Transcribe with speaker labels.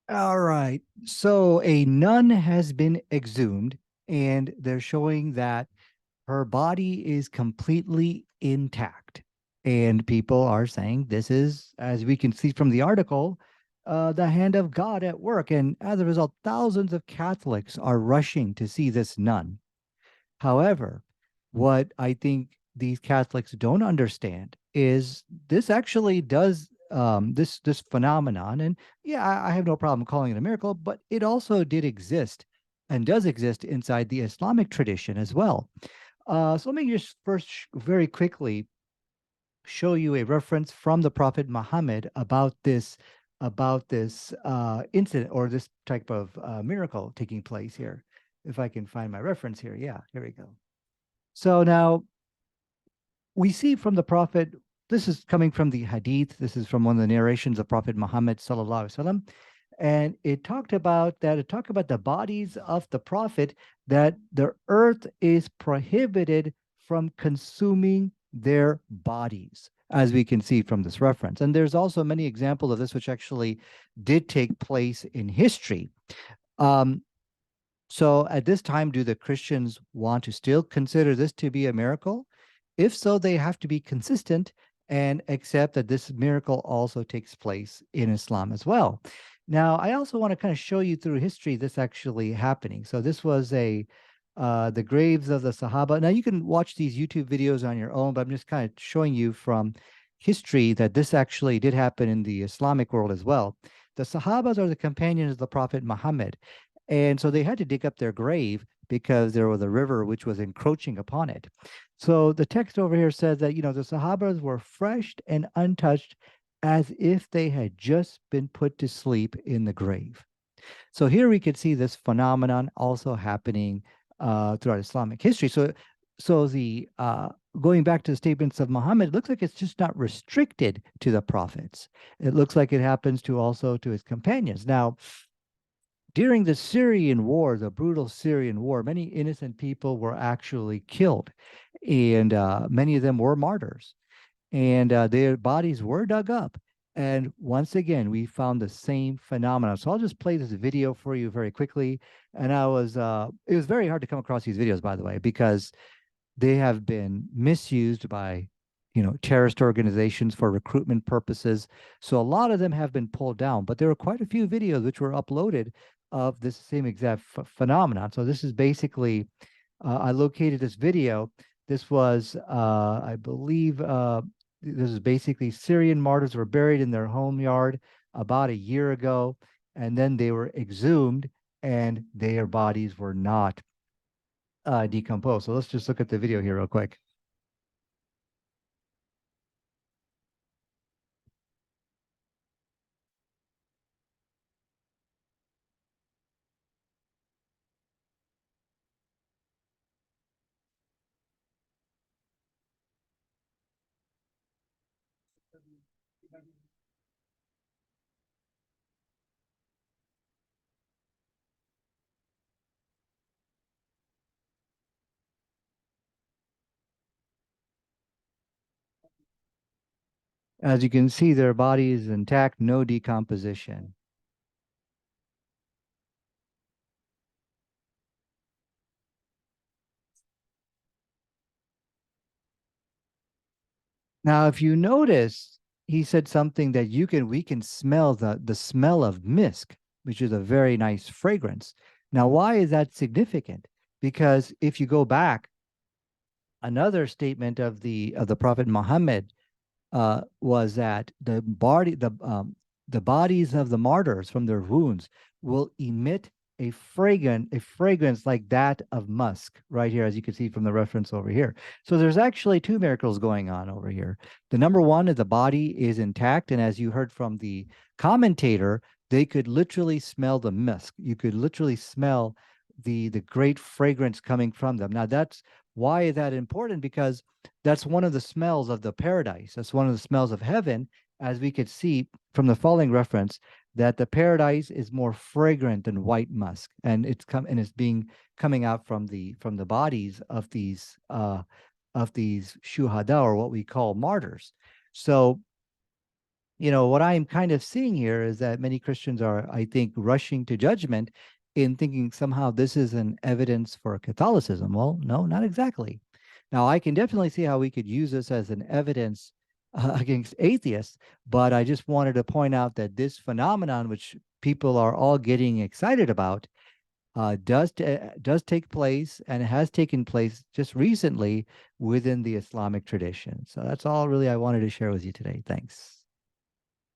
Speaker 1: All right. So a nun has been exhumed, and they're showing that her body is completely intact. And people are saying this is, as we can see from the article, the hand of God at work. And as a result, thousands of Catholics are rushing to see this nun. However, what I think these Catholics don't understand is this actually does this phenomenon, and yeah, I have no problem calling it a miracle, but it also did exist and does exist inside the Islamic tradition as well. So let me just first very quickly show you a reference from the Prophet Muhammad about this incident or this type of miracle taking place here. If I can find my reference here, yeah, here we go. So now we see from the Prophet, this is coming from the Hadith. This is from one of the narrations of Prophet Muhammad sallallahu alaihi wasallam, and it talked about the bodies of the Prophet, that the earth is prohibited from consuming their bodies, as we can see from this reference. And there's also many examples of this which actually did take place in history. Um, so at this time, do the Christians want to still consider this to be a miracle? If so, they have to be consistent and accept that this miracle also takes place in Islam as well. Now, I also want to kind of show you through history this actually happening. So this was the graves of the Sahaba. Now you can watch these YouTube videos on your own, but I'm just kind of showing you from history that this actually did happen in the Islamic world as well. The Sahabas are the companions of the Prophet Muhammad. And so they had to dig up their grave because there was a river which was encroaching upon it. So the text over here says that, the Sahabas were fresh and untouched as if they had just been put to sleep in the grave. So here we could see this phenomenon also happening throughout Islamic history. So the going back to the statements of Muhammad, it looks like it's just not restricted to the prophets. It looks like it happens to also to his companions. Now, during the Syrian war, the brutal Syrian war, many innocent people were actually killed, and many of them were martyrs, and their bodies were dug up. And once again, we found the same phenomenon. So I'll just play this video for you very quickly. And it was very hard to come across these videos, by the way, because they have been misused by terrorist organizations for recruitment purposes. So a lot of them have been pulled down, but there were quite a few videos which were uploaded of this same exact phenomenon. So this is basically I located this video. This was I believe this is basically Syrian martyrs were buried in their home yard about a year ago, and then they were exhumed and their bodies were not decomposed. So let's just look at the video here real quick. As you can see, their body is intact, no decomposition. Now, if you notice, he said something that we can smell the smell of misk, which is a very nice fragrance. Now, why is that significant? Because if you go back, another statement of the Prophet Muhammad was that the bodies of the martyrs from their wounds will emit a fragrance like that of musk, right here, as you can see from the reference over here. So there's actually two miracles going on over here. The number one is the body is intact, and as you heard from the commentator, they could literally smell the musk. You could literally smell the great fragrance coming from them. Now that's why is that important? Because that's one of the smells of the paradise. That's one of the smells of heaven, as we could see from the following reference, that the paradise is more fragrant than white musk, and it's being coming out from the bodies of these shuhada, or what we call martyrs. So what I'm kind of seeing here is that many Christians are, I think, rushing to judgment in thinking somehow this is an evidence for Catholicism. Well, no, not exactly. Now, I can definitely see how we could use this as an evidence against atheists, but I just wanted to point out that this phenomenon, which people are all getting excited about, does take place and has taken place just recently within the Islamic tradition. So that's all really I wanted to share with you today. Thanks.